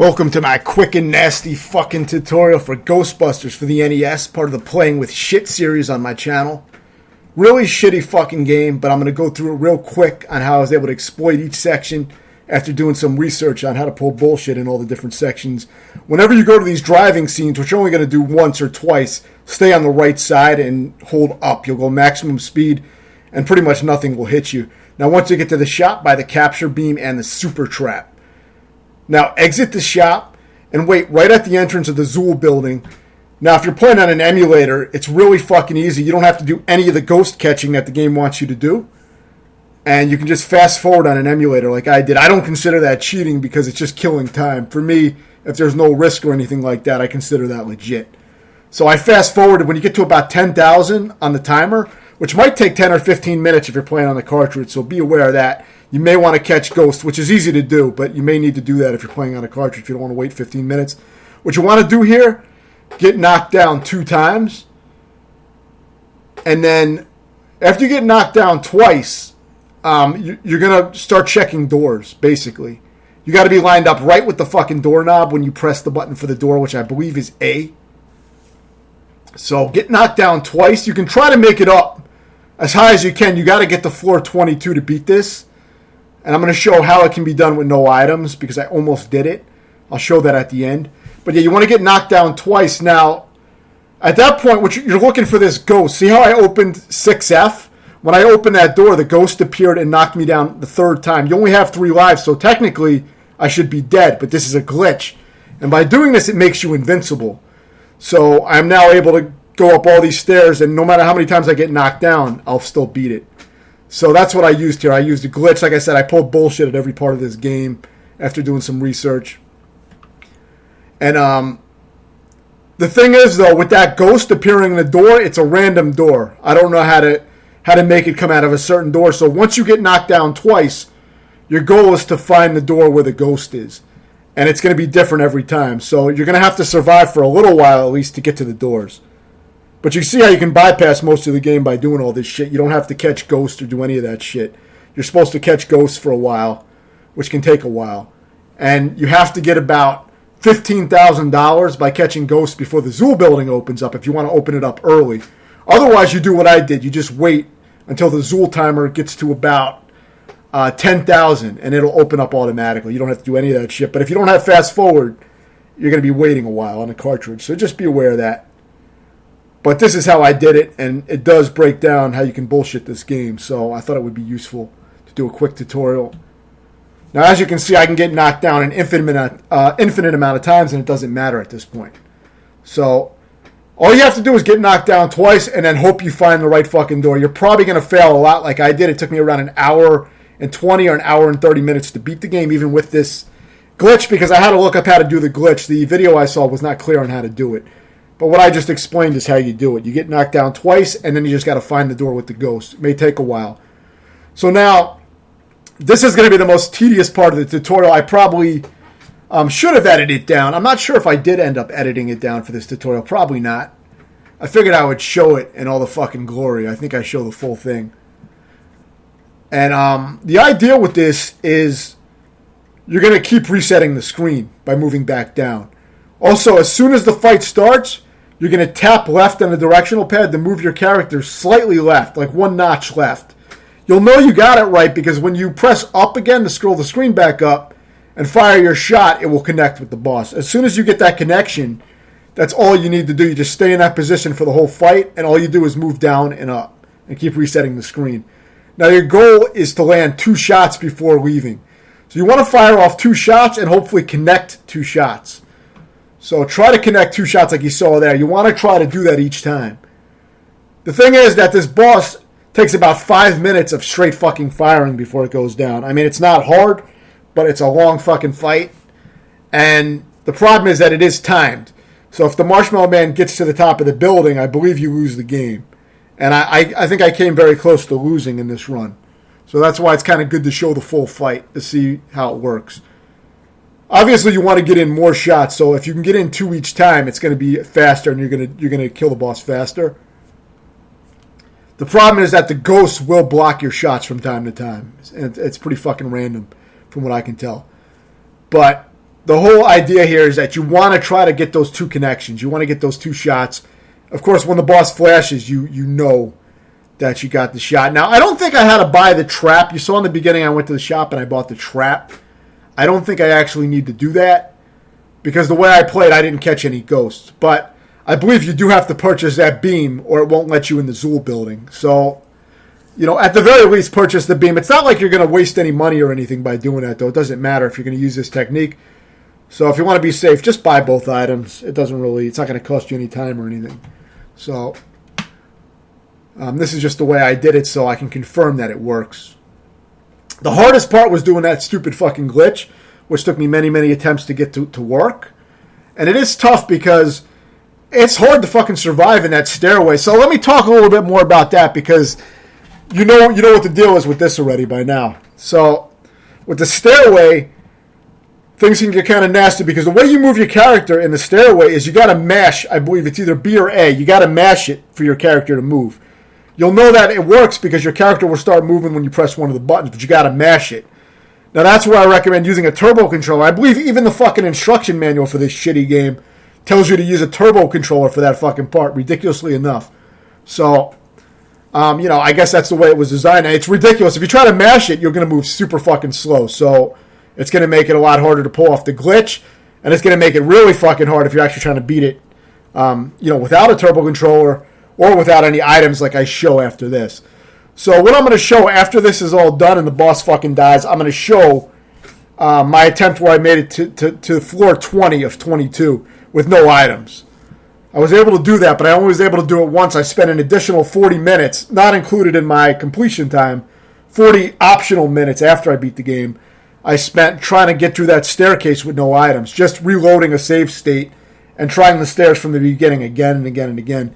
Welcome to my quick and nasty fucking tutorial for Ghostbusters for the NES, part of the Playing with Shit series on my channel. Really shitty fucking game, but I'm going to go through it real quick on how I was able to exploit each section after doing some research on how to pull bullshit in all the different sections. Whenever you go to these driving scenes, which you're only going to do once or twice, stay on the right side and hold up. You'll go maximum speed and pretty much nothing will hit you. Now once you get to the shop, buy the capture beam and the super trap. Now, exit the shop and wait right at the entrance of the Zool building. Now, if you're playing on an emulator, it's really fucking easy. You don't have to do any of the ghost catching that the game wants you to do. And you can just fast forward on an emulator like I did. I don't consider that cheating because it's just killing time. For me, if there's no risk or anything like that, I consider that legit. So I fast forwarded when you get to about 10,000 on the timer, which might take 10 or 15 minutes if you're playing on the cartridge, so be aware of that. You may want to catch ghosts, which is easy to do, but you may need to do that if you're playing on a cartridge if you don't want to wait 15 minutes. What you want to do here, get knocked down 2 times, and then after you get knocked down twice, you're going to start checking doors, basically. You got to be lined up right with the fucking doorknob when you press the button for the door, which I believe is A. So get knocked down twice. You can try to make it up as high as you can. You got to get to floor 22 to beat this. And I'm going to show how it can be done with no items because I almost did it. I'll show that at the end. But yeah, you want to get knocked down twice. Now, at that point, you're looking for this ghost. See how I opened 6F? When I opened that door, the ghost appeared and knocked me down the 3rd time. You only have 3 lives, so technically I should be dead. But this is a glitch. And by doing this, it makes you invincible. So I'm now able to go up all these stairs, and no matter how many times I get knocked down, I'll still beat it. So that's what I used here. I used a glitch. Like I said, I pulled bullshit at every part of this game after doing some research. And the thing is, though, with that ghost appearing in the door, it's a random door. I don't know how to make it come out of a certain door. So once you get knocked down twice, your goal is to find the door where the ghost is. And it's going to be different every time. So you're going to have to survive for a little while, at least, to get to the doors. But you see how you can bypass most of the game by doing all this shit. You don't have to catch ghosts or do any of that shit. You're supposed to catch ghosts for a while, which can take a while. And you have to get about $15,000 by catching ghosts before the Zool building opens up if you want to open it up early. Otherwise, you do what I did. You just wait until the Zool timer gets to about 10,000 and it'll open up automatically. You don't have to do any of that shit. But if you don't have fast forward, you're going to be waiting a while on a cartridge. So just be aware of that. But this is how I did it, and it does break down how you can bullshit this game, so I thought it would be useful to do a quick tutorial. Now, as you can see, I can get knocked down an infinite amount of times, and it doesn't matter at this point. So, all you have to do is get knocked down twice, and then hope you find the right fucking door. You're probably going to fail a lot like I did. It took me around an hour and 20 or an hour and 30 minutes to beat the game, even with this glitch, because I had to look up how to do the glitch. The video I saw was not clear on how to do it. But what I just explained is how you do it. You get knocked down twice, and then you just got to find the door with the ghost. It may take a while. So now, this is going to be the most tedious part of the tutorial. I probably should have edited it down. I'm not sure if I did end up editing it down for this tutorial. Probably not. I figured I would show it in all the fucking glory. I think I show the full thing. And the idea with this is you're going to keep resetting the screen by moving back down. Also, as soon as the fight starts, you're going to tap left on the directional pad to move your character slightly left, like 1 notch left. You'll know you got it right because when you press up again to scroll the screen back up and fire your shot, it will connect with the boss. As soon as you get that connection, that's all you need to do. You just stay in that position for the whole fight, and all you do is move down and up and keep resetting the screen. Now, your goal is to land 2 shots before leaving. So you want to fire off 2 shots and hopefully connect 2 shots. So try to connect 2 shots like you saw there. You want to try to do that each time. The thing is that this boss takes about 5 minutes of straight fucking firing before it goes down. I mean, it's not hard, but it's a long fucking fight. And the problem is that it is timed. So if the Marshmallow Man gets to the top of the building, I believe you lose the game. And I think I came very close to losing in this run. So that's why it's kind of good to show the full fight to see how it works. Obviously, you want to get in more shots, so if you can get in 2 each time, it's going to be faster, and you're going to kill the boss faster. The problem is that the ghosts will block your shots from time to time, and it's pretty fucking random, from what I can tell. But the whole idea here is that you want to try to get those two connections. You want to get those two shots. Of course, when the boss flashes, you know that you got the shot. Now, I don't think I had to buy the trap. You saw in the beginning I went to the shop and I bought the trap. I don't think I actually need to do that because the way I played, I didn't catch any ghosts. But I believe you do have to purchase that beam or it won't let you in the Zool building. So, at the very least, purchase the beam. It's not like you're going to waste any money or anything by doing that, though. It doesn't matter if you're going to use this technique. So if you want to be safe, just buy both items. It's not going to cost you any time or anything. So this is just the way I did it so I can confirm that it works. The hardest part was doing that stupid fucking glitch, which took me many, many attempts to get to work. And it is tough because it's hard to fucking survive in that stairway. So let me talk a little bit more about that because you know what the deal is with this already by now. So with the stairway, things can get kind of nasty because the way you move your character in the stairway is you got to mash, I believe it's either B or A. You got to mash it for your character to move. You'll know that it works because your character will start moving when you press one of the buttons, but you got to mash it. Now that's where I recommend using a turbo controller. I believe even the fucking instruction manual for this shitty game tells you to use a turbo controller for that fucking part, ridiculously enough. So, I guess that's the way it was designed. And it's ridiculous. If you try to mash it, you're going to move super fucking slow. So it's going to make it a lot harder to pull off the glitch, and it's going to make it really fucking hard if you're actually trying to beat it, without a turbo controller or without any items like I show after this. So what I'm going to show after this is all done and the boss fucking dies, I'm going to show my attempt where I made it to floor 20 of 22 with no items. I was able to do that, but I only was able to do it once. I spent an additional 40 minutes, not included in my completion time, 40 optional minutes after I beat the game, I spent trying to get through that staircase with no items, just reloading a save state and trying the stairs from the beginning again and again and again.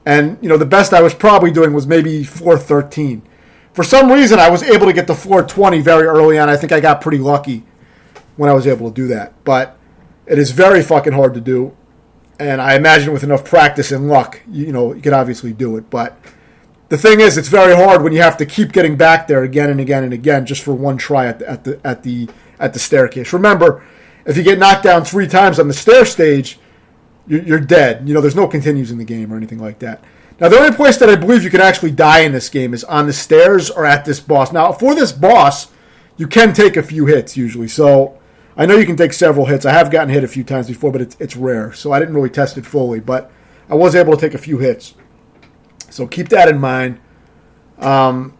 And, the best I was probably doing was maybe floor 13. For some reason, I was able to get to floor 20 very early on. I think I got pretty lucky when I was able to do that. But it is very fucking hard to do. And I imagine with enough practice and luck, you can obviously do it. But the thing is, it's very hard when you have to keep getting back there again and again and again just for one try at the staircase. Remember, if you get knocked down 3 times on the stair stage, you're dead. There's no continues in the game or anything like that. Now, the only place that I believe you can actually die in this game is on the stairs or at this boss. Now, for this boss, you can take a few hits usually. So I know you can take several hits. I have gotten hit a few times before, but it's rare. So I didn't really test it fully, but I was able to take a few hits. So keep that in mind. For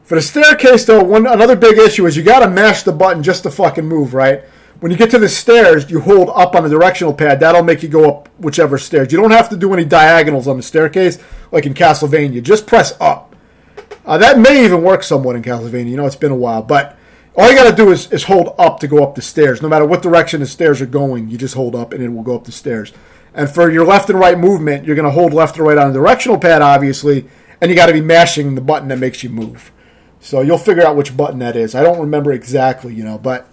the staircase, though, another big issue is you got to mash the button just to fucking move, right? When you get to the stairs, you hold up on the directional pad. That'll make you go up whichever stairs. You don't have to do any diagonals on the staircase like in Castlevania. Just press up. That may even work somewhat in Castlevania. It's been a while. But all you got to do is hold up to go up the stairs. No matter what direction the stairs are going, you just hold up and it will go up the stairs. And for your left and right movement, you're going to hold left or right on the directional pad, obviously, and you got to be mashing the button that makes you move. So you'll figure out which button that is. I don't remember exactly, but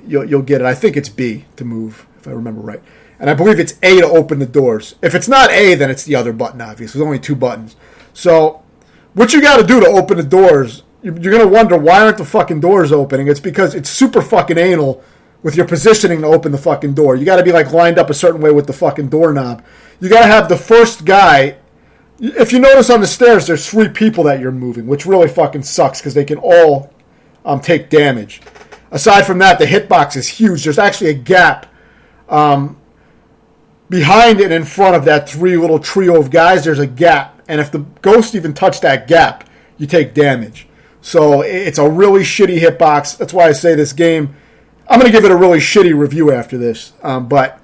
you'll get it. I think it's B to move, if I remember right. And I believe it's A to open the doors. If it's not A, then it's the other button, obviously. There's only 2 buttons. So what you got to do to open the doors, you're going to wonder, why aren't the fucking doors opening? It's because it's super fucking anal with your positioning to open the fucking door. You got to be lined up a certain way with the fucking doorknob. You got to have the first guy. If you notice on the stairs, there's 3 people that you're moving, which really fucking sucks because they can all take damage. Aside from that, the hitbox is huge. There's actually a gap behind and in front of that 3 little trio of guys. There's a gap, and if the ghost even touch that gap, you take damage. So it's a really shitty hitbox. That's why I say this game, I'm going to give it a really shitty review after this, but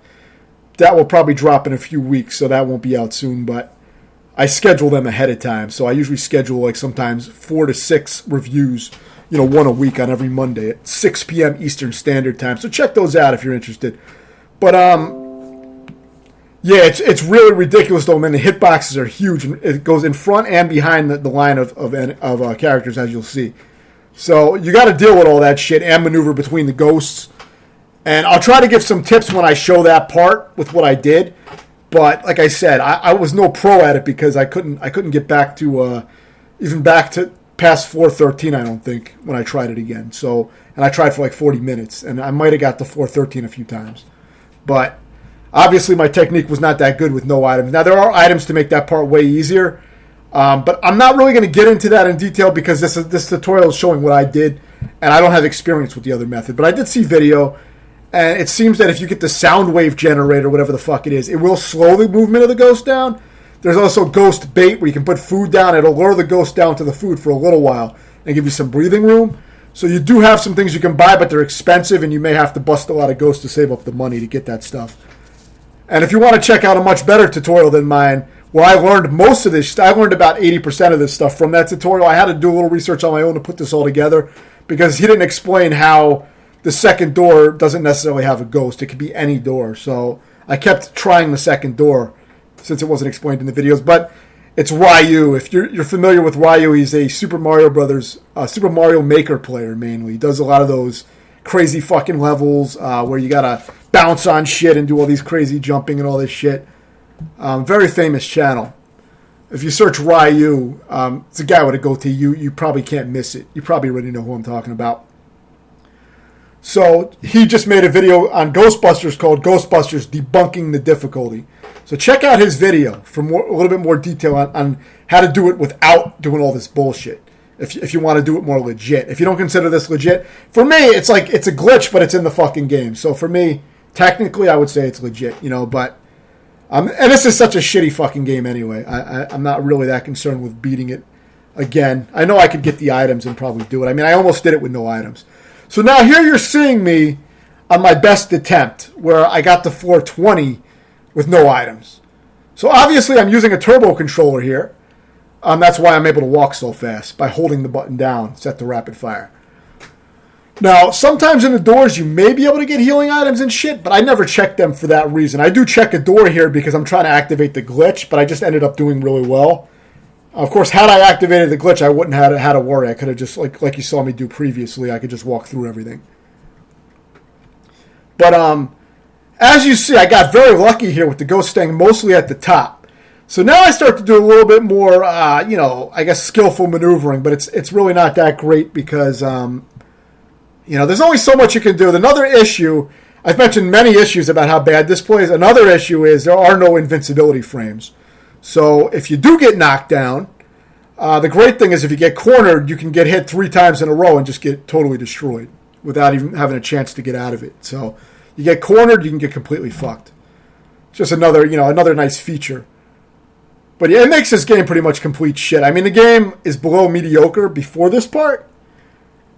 that will probably drop in a few weeks, so that won't be out soon. But I schedule them ahead of time, so I usually schedule sometimes 4 to 6 reviews, one a week on every Monday at 6 p.m. Eastern Standard Time. So check those out if you're interested. But yeah, it's really ridiculous though, man. The hitboxes are huge. It goes in front and behind the line of characters, as you'll see. So you got to deal with all that shit and maneuver between the ghosts. And I'll try to give some tips when I show that part with what I did. But like I said, I was no pro at it because I couldn't get back to even back to past 413, I don't think, when I tried it again. So, and I tried for like 40 minutes, and I might have got to 413 a few times. But obviously my technique was not that good with no items. Now, there are items to make that part way easier, but I'm not really going to get into that in detail because this tutorial is showing what I did, and I don't have experience with the other method. But I did see video, and it seems that if you get the sound wave generator, whatever the fuck it is, it will slow the movement of the ghost down. There's also ghost bait where you can put food down. It'll lure the ghost down to the food for a little while and give you some breathing room. So you do have some things you can buy, but they're expensive, and you may have to bust a lot of ghosts to save up the money to get that stuff. And if you want to check out a much better tutorial than mine, where I learned most of this, I learned about 80% of this stuff from that tutorial. I had to do a little research on my own to put this all together because he didn't explain how the second door doesn't necessarily have a ghost. It could be any door. So I kept trying the second door since it wasn't explained in the videos. But it's Ryu. If you're familiar with Ryu, he's a Super Mario Maker player mainly. He does a lot of those crazy fucking levels where you gotta bounce on shit and do all these crazy jumping and all this shit. Very famous channel. If you search Ryu, it's a guy with a goatee. You probably can't miss it. You probably already know who I'm talking about. So he just made a video on Ghostbusters called Ghostbusters Debunking the Difficulty. So check out his video for a little bit more detail on how to do it without doing all this bullshit. If you want to do it more legit. If you don't consider this legit, for me, it's like it's a glitch, but it's in the fucking game. So for me, technically, I would say it's legit, but and this is such a shitty fucking game anyway. I'm not really that concerned with beating it again. I know I could get the items and probably do it. I mean, I almost did it with no items. So now here you're seeing me on my best attempt where I got to 420 with no items. So obviously I'm using a turbo controller here. That's why I'm able to walk so fast, by holding the button down, set to rapid fire. Now, sometimes in the doors you may be able to get healing items and shit, but I never check them for that reason. I do check a door here because I'm trying to activate the glitch, but I just ended up doing really well. Of course, had I activated the glitch, I wouldn't have had to worry. I could have just, like you saw me do previously, I could just walk through everything. But as you see, I got very lucky here with the ghost staying mostly at the top. So now I start to do a little bit more, I guess skillful maneuvering, but it's really not that great because, there's only so much you can do. Another issue, I've mentioned many issues about how bad this plays. Another issue is there are no invincibility frames. So if you do get knocked down, the great thing is if you get cornered, you can get hit 3 times in a row and just get totally destroyed without even having a chance to get out of it. So you get cornered, you can get completely fucked. It's just another nice feature. But yeah, it makes this game pretty much complete shit. I mean, the game is below mediocre before this part.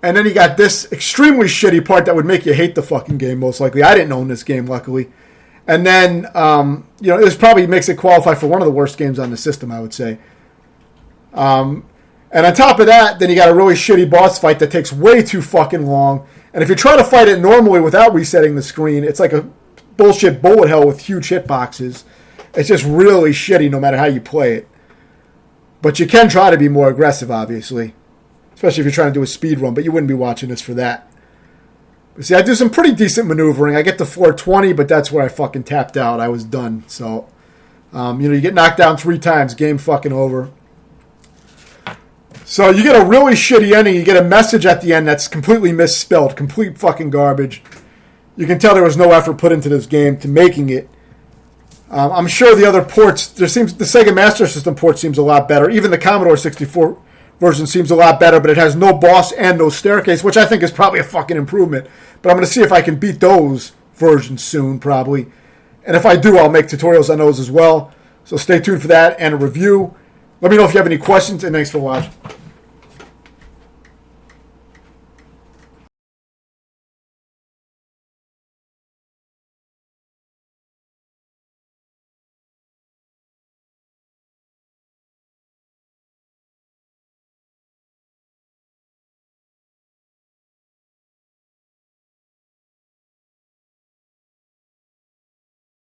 And then you got this extremely shitty part that would make you hate the fucking game, most likely. I didn't own this game, luckily. And then, this probably makes it qualify for one of the worst games on the system, I would say. And on top of that, then you got a really shitty boss fight that takes way too fucking long. And if you try to fight it normally without resetting the screen, it's like a bullshit bullet hell with huge hitboxes. It's just really shitty no matter how you play it. But you can try to be more aggressive, obviously. Especially if you're trying to do a speed run, but you wouldn't be watching this for that. But see, I do some pretty decent maneuvering. I get to 420, but that's where I fucking tapped out. I was done. So, you get knocked down 3 times, game fucking over. So you get a really shitty ending. You get a message at the end that's completely misspelled, complete fucking garbage. You can tell there was no effort put into this game to making it. I'm sure the other ports, the Sega Master System port seems a lot better. Even the Commodore 64 version seems a lot better, but it has no boss and no staircase, which I think is probably a fucking improvement. But I'm going to see if I can beat those versions soon, probably. And if I do, I'll make tutorials on those as well. So stay tuned for that and a review. Let me know if you have any questions, and thanks for watching.